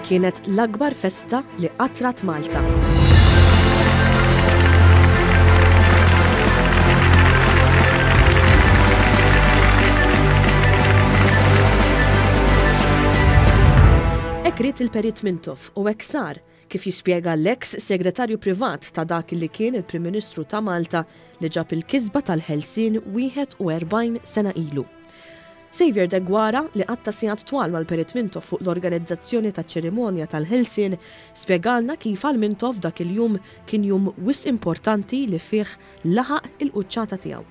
kienet l-akbar festa li qatrat Malta. Hekk ried il-Perit Mintoff u hekk sar kif jispjega l-eks segretarju privat ta' dak li kien il-Prim Ministru ta' Malta li ġab il-kisba tal-ħelsien 41 sena ilu. Xavier De Guara li qatta sigħat twal mal-Perit Mintoff fuq l-organizzazzjoni ta' ċerimonja tal-ħelsien spjegalna kif għal Mintoff dak il-jum kien jum wis importanti li fih laħaq il-quċċata tiegħu.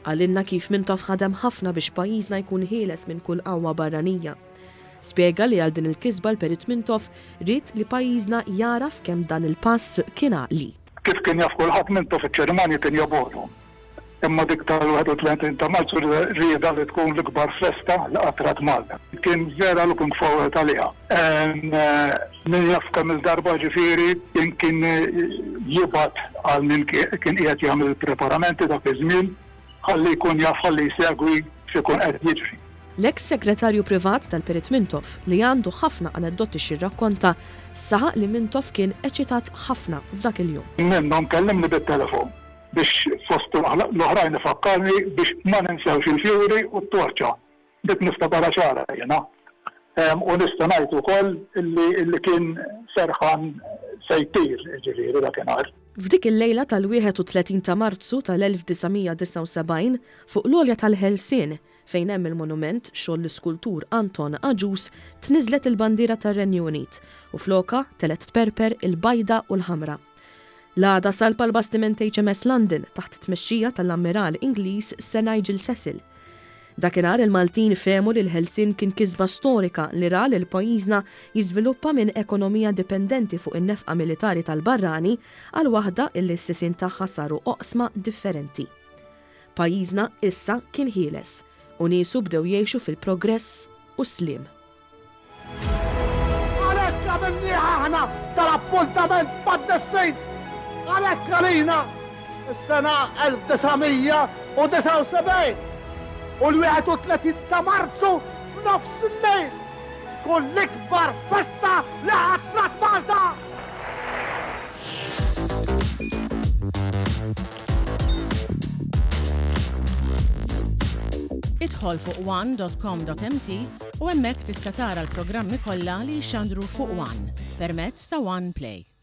Għalinna kif Mintoff ħadem ħafna biex pajjiżna jkun ħieles minn kull qawwa barranija. Spjega li għal din il-kisba l-Perit Mintoff rid li pajjiżna jaraf kemm dan il-pass kien għaqli. Kif kien jaf kulħadd Mintoff iċ-ċerimonja kien jabodu. Imma dik tal-31 ta' Marzu rieda li tkun l-ikbar festa li qatrat Malta. Kien vera looking forward għaliha. Min jaf kemm il-darba ġifieri kien jibgħat għal min kien qiegħed jagħmel il-preparamenti dak iż-żmien ħalli jkun jaf ħalli jsegwi x'ikun qed jiġri. L-eks segretarju privat tal-Perit Mintoff li għandu ħafna aneddoti xirrakkonta saħaq li Mintoff kien eċitat ħafna f'dak il-jum. Minnhom kellimni bit-telefon biex fost l-oħrajn ifakkarni biex ma ninsewx il-fjuri u t-torċa. Dik niftakara ċara jiena. U nista' ngħid ukoll illi kien serħan se jtir ġifieri dakinhar. F'dik il-lejla tal-31 ta' Marzu tal-1979 fuq l-għolja tal-ħelsien fejn hemm il-monument xogħol l-iskultur Anton Aġus tniżlet il-bandiera tar-Renju Unit u floka telet tperper il-bajda u l-ħamra. L-għada salpa l-bastiment HMS London taħt tmexxija tal-ammiral Ingliż Sir Nigel Cecil. Dakinhar il-Maltin fehmu li l-ħelsien kien kisba storika li ra li l-pajjiżna jiżviluppa minn ekonomija dipendenti fuq in-nefqa militari tal-barrani għal waħda illi s-sisin tagħha saru oqsma differenti. Pajjiżna issa kien ħieles u nisu bdew jgħixu fil-progress u slim. Għalhekk għamilniha aħna tal-appuntament mad-destin! Għalhekk għalina s-sena 1979 u l-31 ta' Marzu f'nofs il-lejl kun l-ikbar festa li qatrat Malta! Idħol fuq one.com.mt u hemmhekk tista' tara l-programmi kollha li jxandru fuq One permezz ta' One Play.